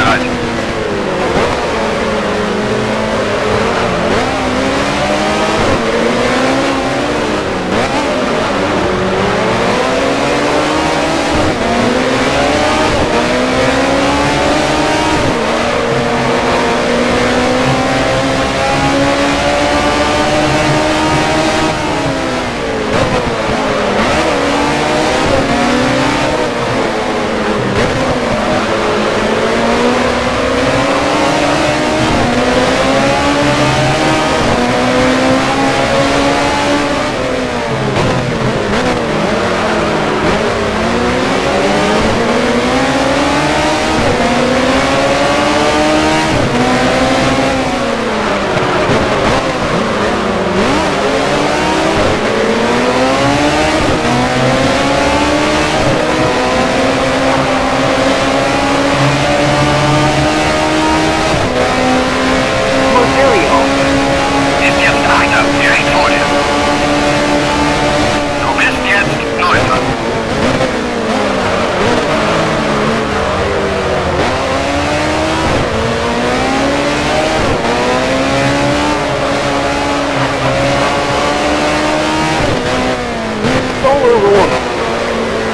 bereit.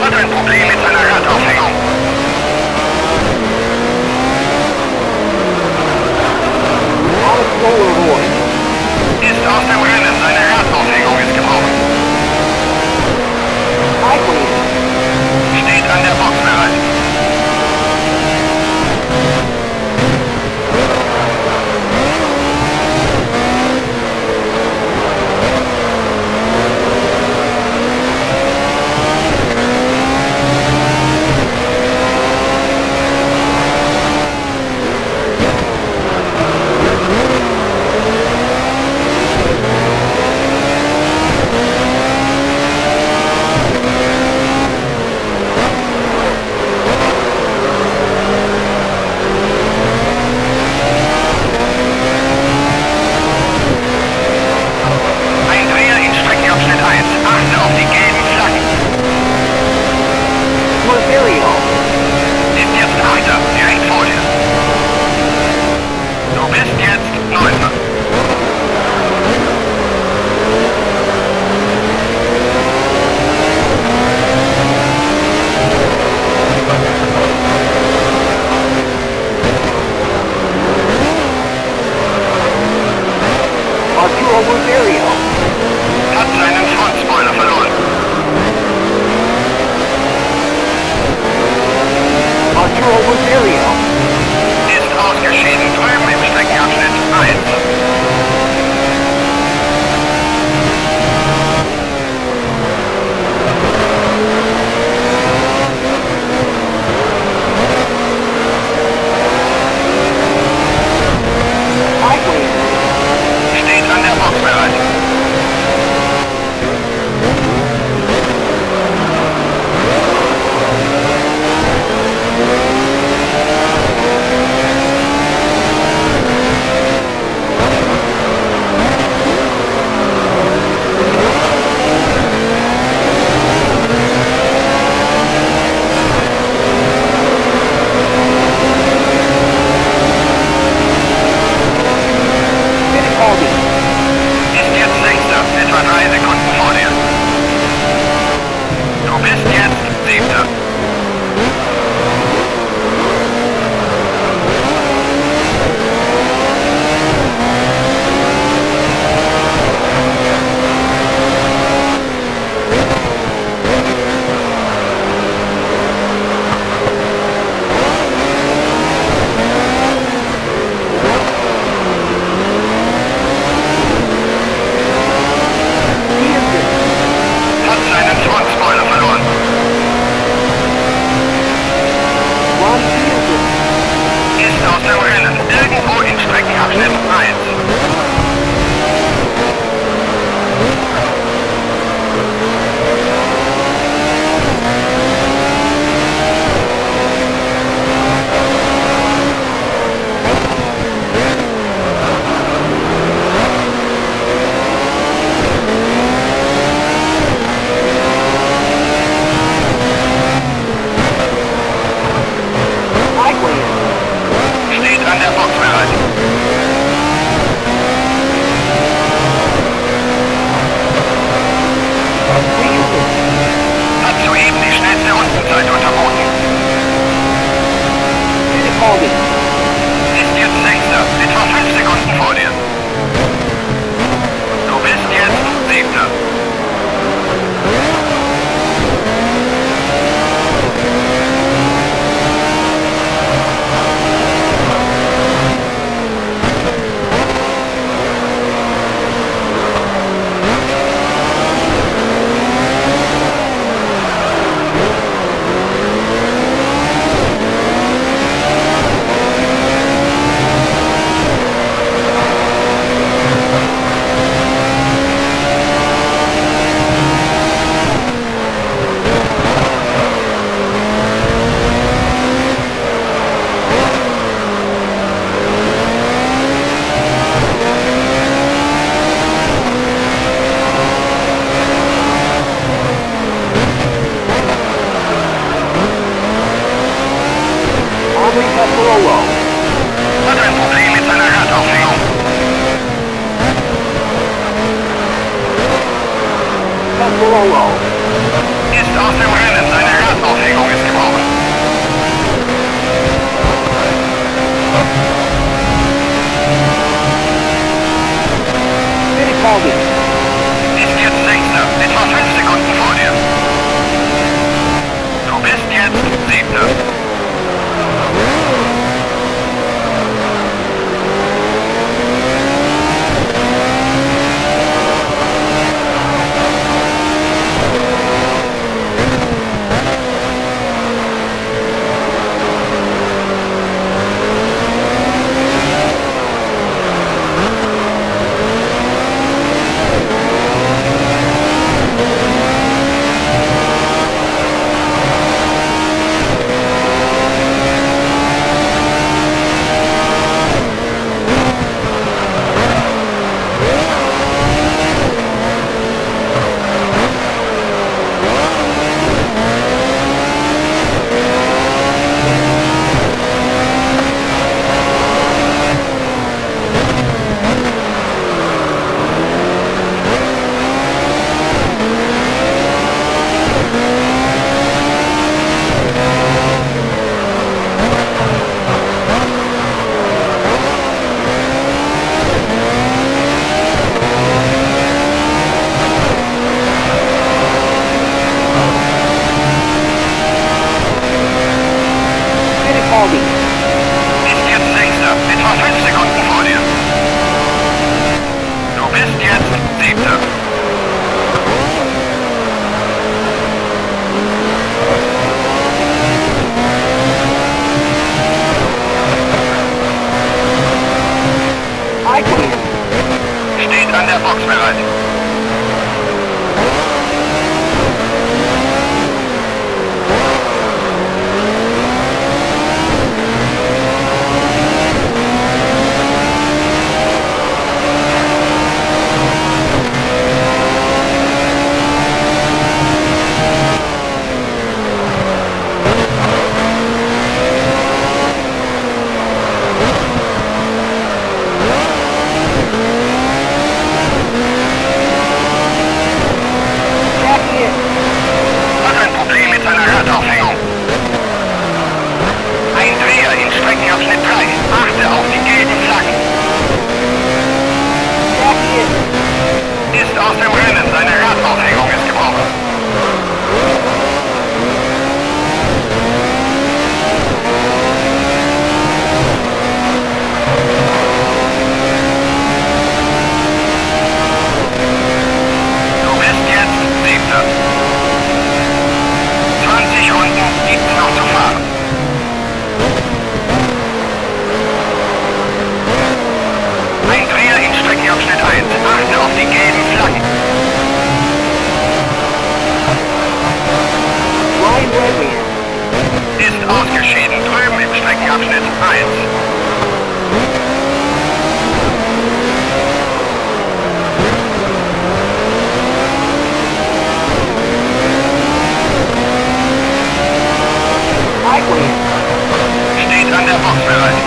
Hat ein Problem mit seiner Radaufhängung. Ist aus dem Rennen, seine Radaufhängung ist gebrochen. Steht an der Box bereit. Hat seinen Frontspoiler verloren. Ist ausgeschieden, drüben im Streckenabschnitt 1. Steht an der Box bereit. Ist jetzt Sechster, etwa 3 Sekunden vor dir. Du bist jetzt Siebter. Hat seinen Frontspoiler verloren. Ist aus dem Rennen, irgendwo im Streckenabschnitt 1. Colby. Ist jetzt Sechster, etwa 5 Sekunden vor dir. Du bist jetzt Siebter. Hat ein Problem mit seiner Radaufhängung. Ist aus dem Rennen, seine Radaufhängung ist gebrochen. Ist jetzt Sechster, etwa 5 Sekunden vor dir. Du bist jetzt Siebter. Ist jetzt Sechster, etwa 5 Sekunden vor dir. Du bist jetzt Siebter. Steht an der Box bereit. Hat ein Problem mit seiner Radaufhängung. Ein Dreher in Streckenabschnitt 3. Achte auf die gelben Flaggen. Ist aus dem Rennen, seine Radaufhängung ist gebrochen. Du bist jetzt Siebter. 20 Runden gibt's noch zu fahren. Ein Dreher in Streckenabschnitt 1. Achte auf die gelben Flaggen. Ist ausgeschieden drüben im Streckenabschnitt 1. Steht an der Box bereit.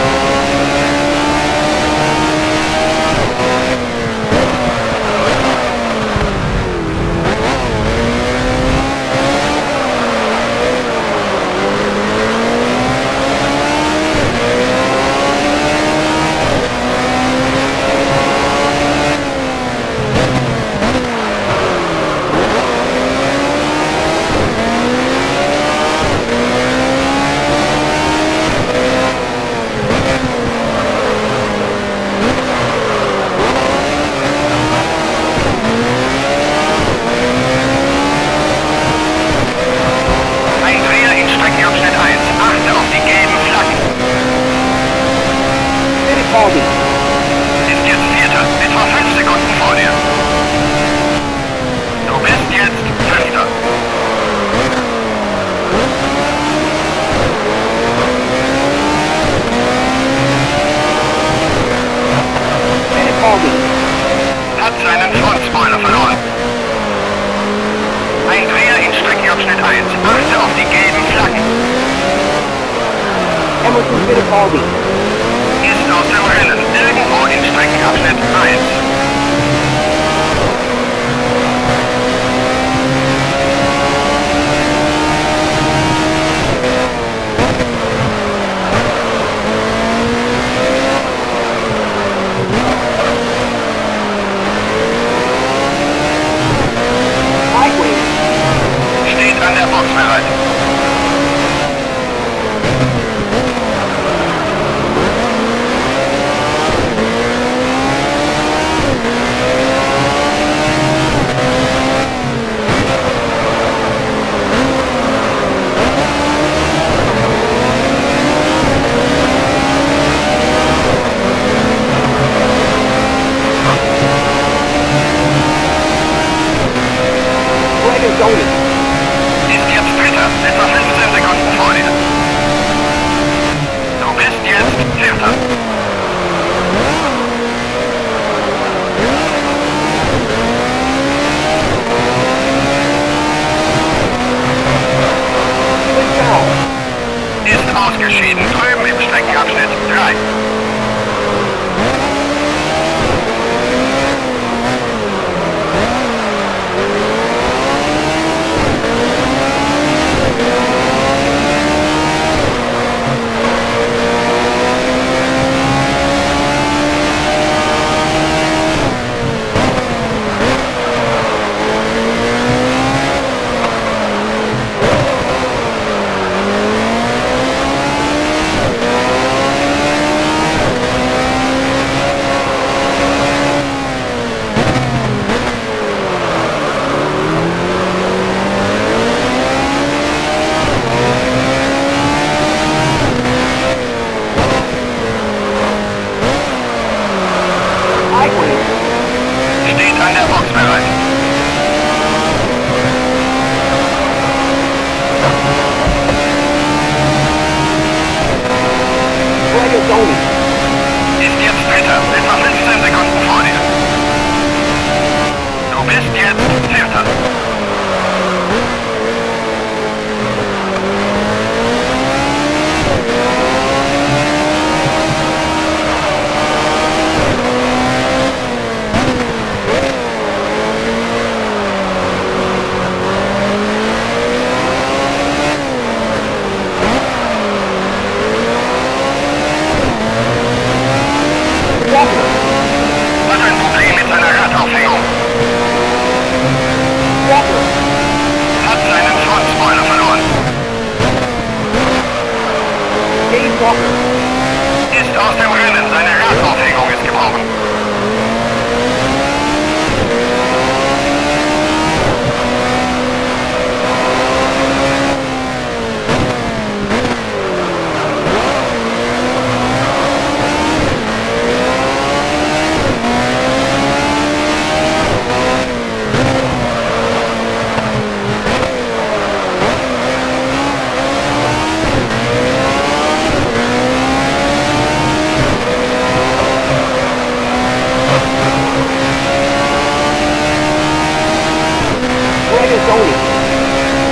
Fittipaldi. Ist aus dem Rennen. Irgendwo in Streckenabschnitt 1. Steht an der Box bereit. Tony. Ist jetzt Dritter, etwa 15 Sekunden vor dir. Du bist jetzt Vierter. Ist ausgeschieden, drüben im Streckenabschnitt 3. Steht an der Box bereit. Ist jetzt Dritter, etwa 15 Sekunden vor dir. Du bist jetzt Vierter. Hat ein Problem mit seiner Radaufhängung. Hat seinen Frontspoiler verloren. Ist aus dem Rennen, seine Radaufhängung ist gebrochen.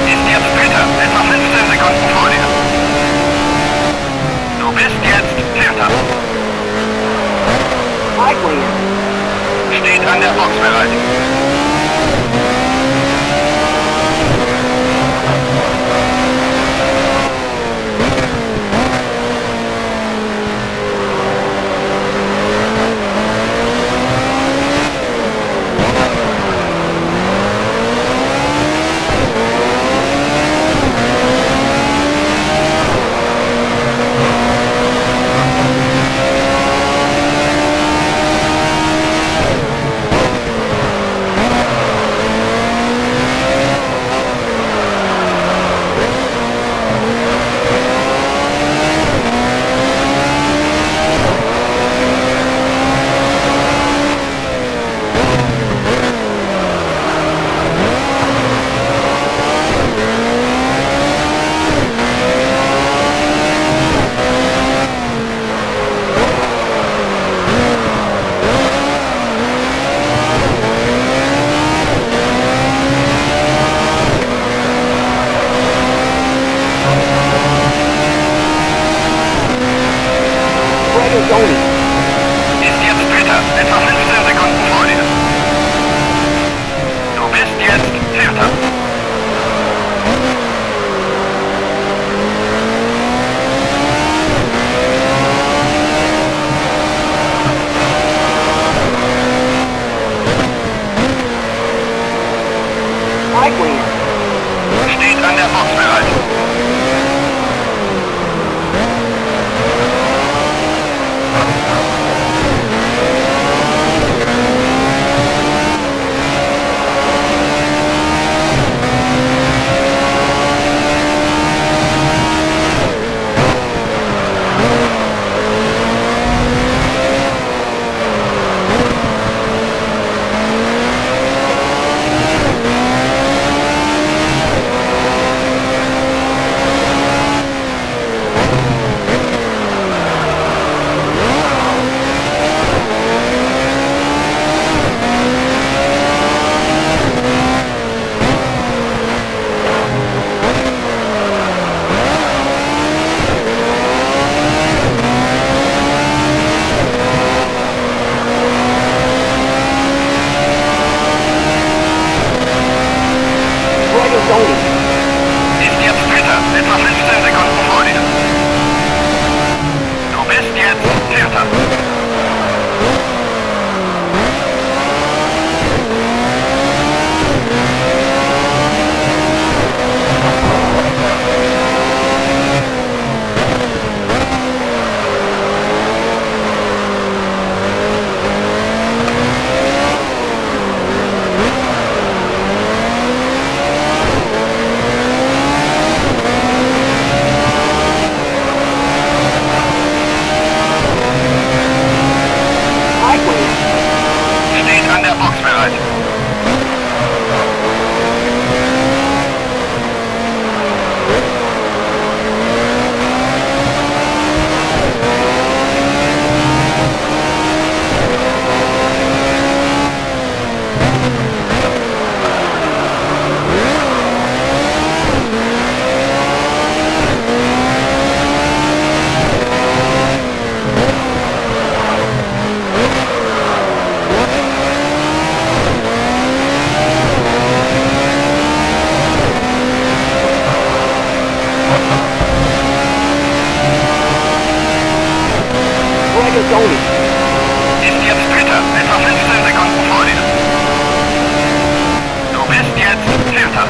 Ist jetzt Dritter, etwa 15 Sekunden vor dir. Du bist jetzt Vierter. Steht an der Box bereit. Ist jetzt Dritter, etwa 15 Sekunden vor dir. Du bist jetzt Vierter. Steht an der Box bereit. Ist jetzt Dritter, etwa 15 Sekunden vor dir. Du bist jetzt Vierter. Steht an der Box bereit. Ist jetzt Dritter, etwa 15 Sekunden vor dir. Du bist jetzt Vierter.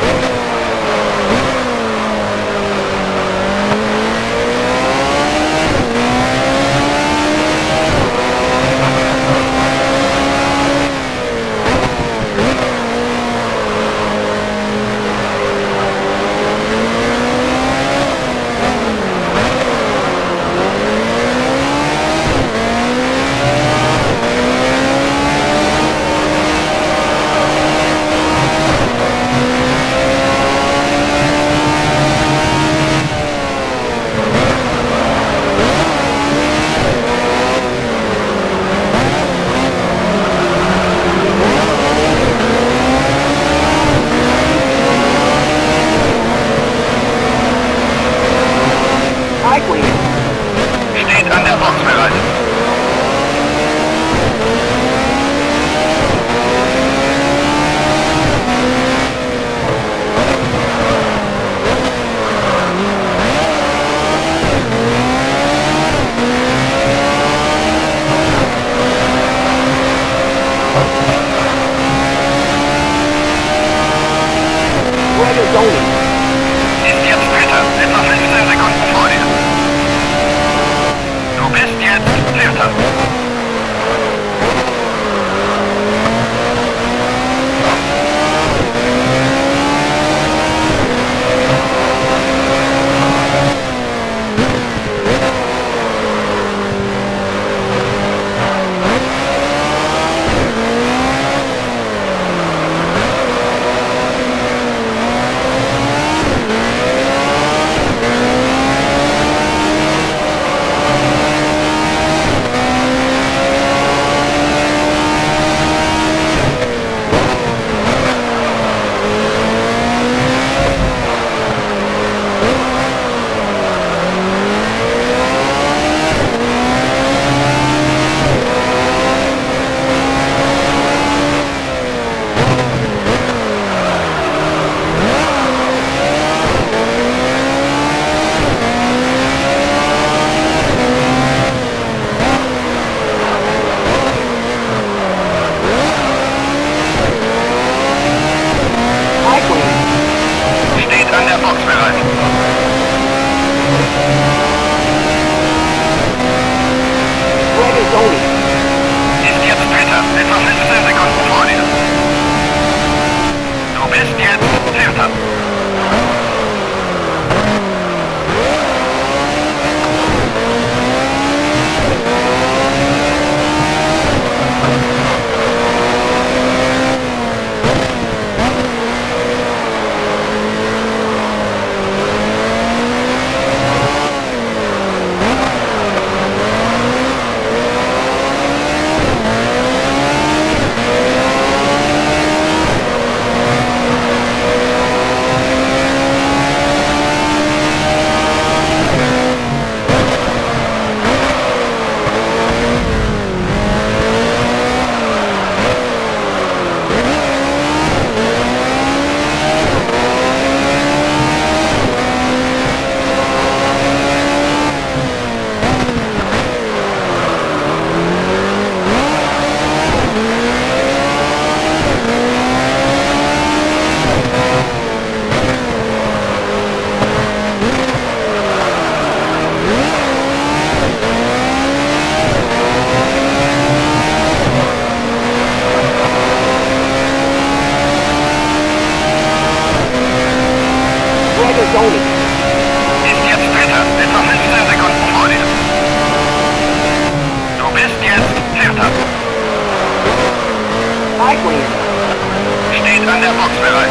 Steht an der Box bereit.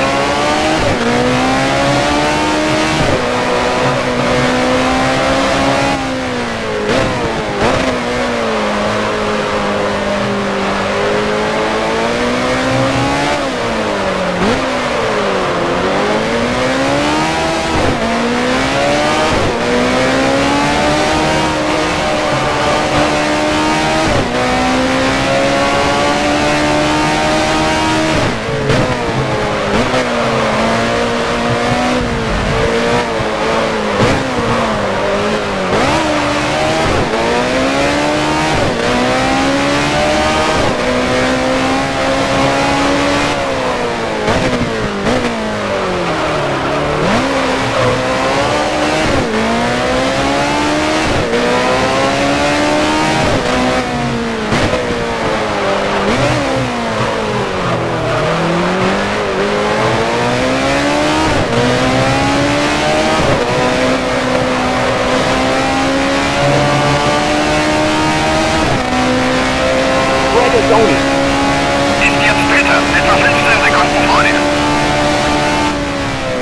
Ist jetzt Dritter, etwa 15 Sekunden vor dir.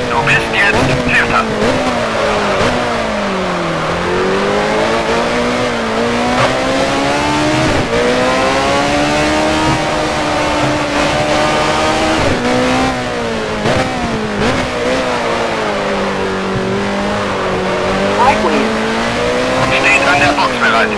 Du bist jetzt Vierter. Steht an der Box bereit.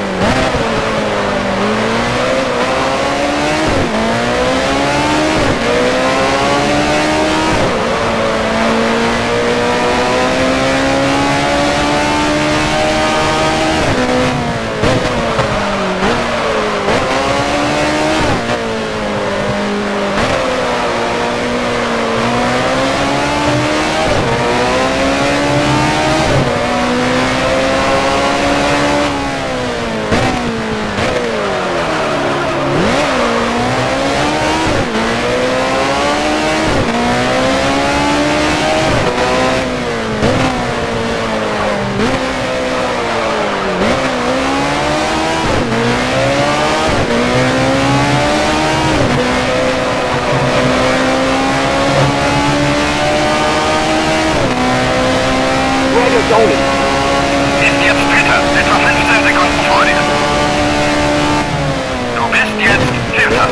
Ist jetzt Dritter, etwa 15 Sekunden vor dir. Du bist jetzt Vierter.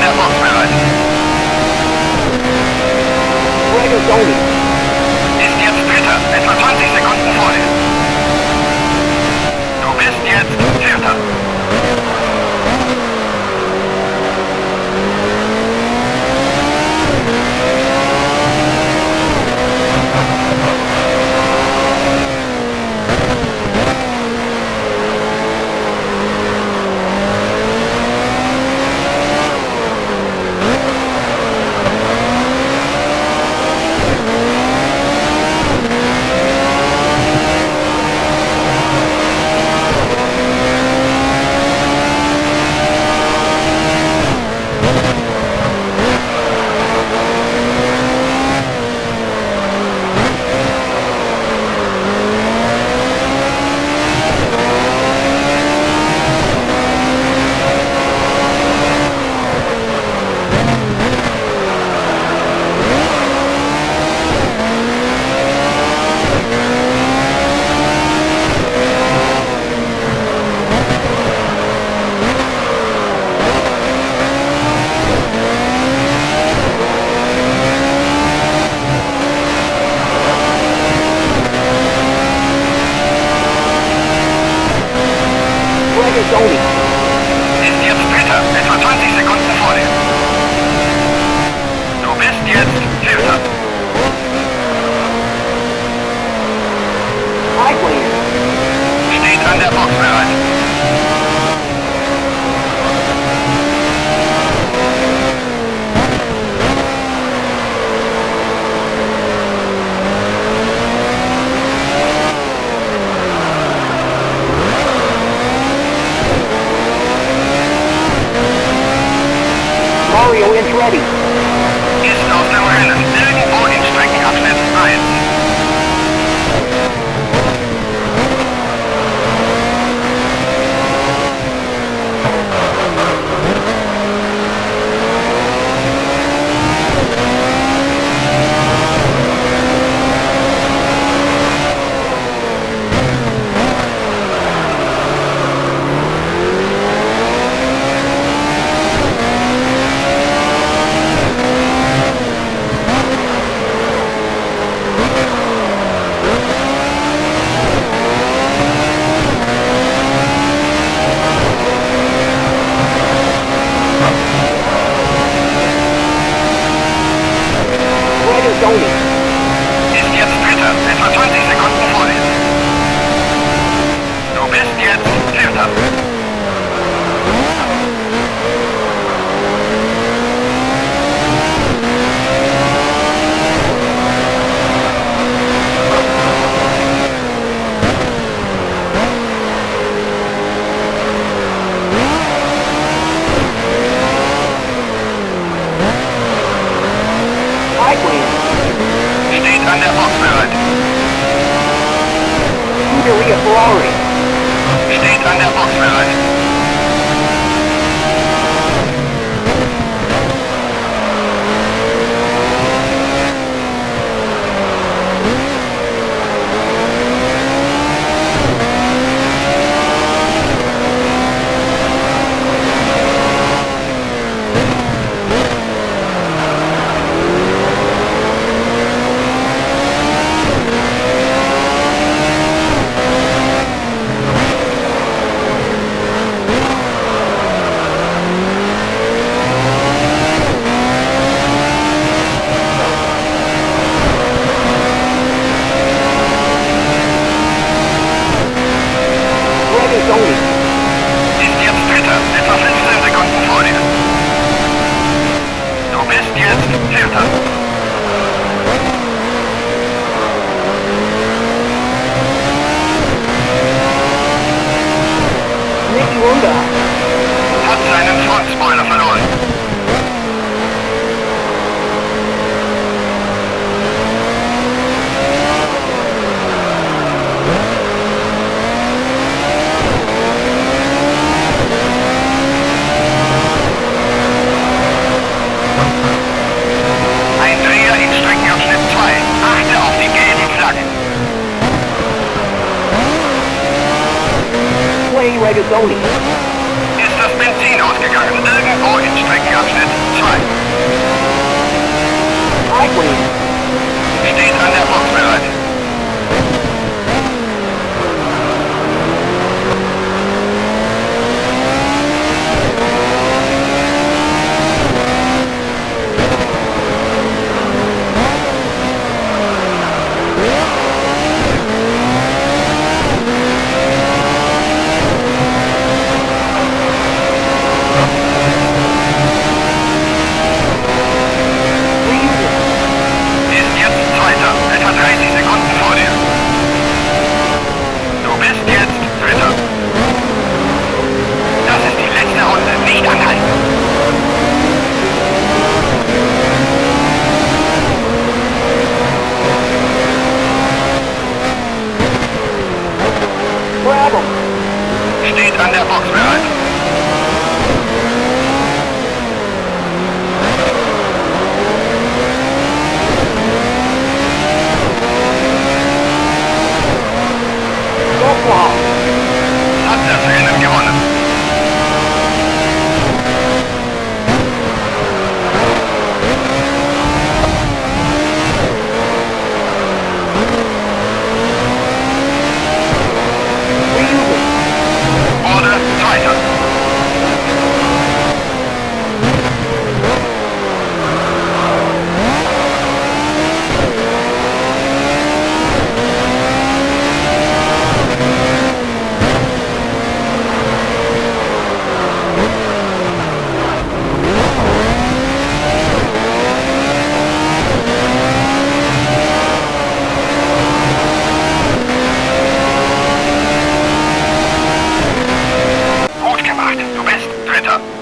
der Box bereit. Regazzoni. Ist jetzt Dritter, etwa 20 Sekunden vor dir. Du bist jetzt Vierter. Regazzoni. Ist jetzt Dritter, etwa 20 Sekunden vor dir. Du bist jetzt Vierter. Highway. Steht an der Box bereit. Mario is ready. Ist aus dem Rennen. Irgendwo in Streckenabschnitt 1. Regazzoni. Ist jetzt Dritter, etwa 20 Sekunden vor dir. Du bist jetzt Vierter. Highway. Steht an der Box bereit. Scuderia Ferrari. Steht an der Box bereit. Regazzoni. Ist jetzt Dritter, etwa 15 Sekunden vor dir. Du bist jetzt Vierter. Nicky Honda. Hat seinen Frontspoiler verloren. Ein Dreher in Streckenabschnitt 2. Achte auf die gelben Flaggen. Regazzoni. Ist das Benzin ausgegangen? Irgendwo in Streckenabschnitt Wetter.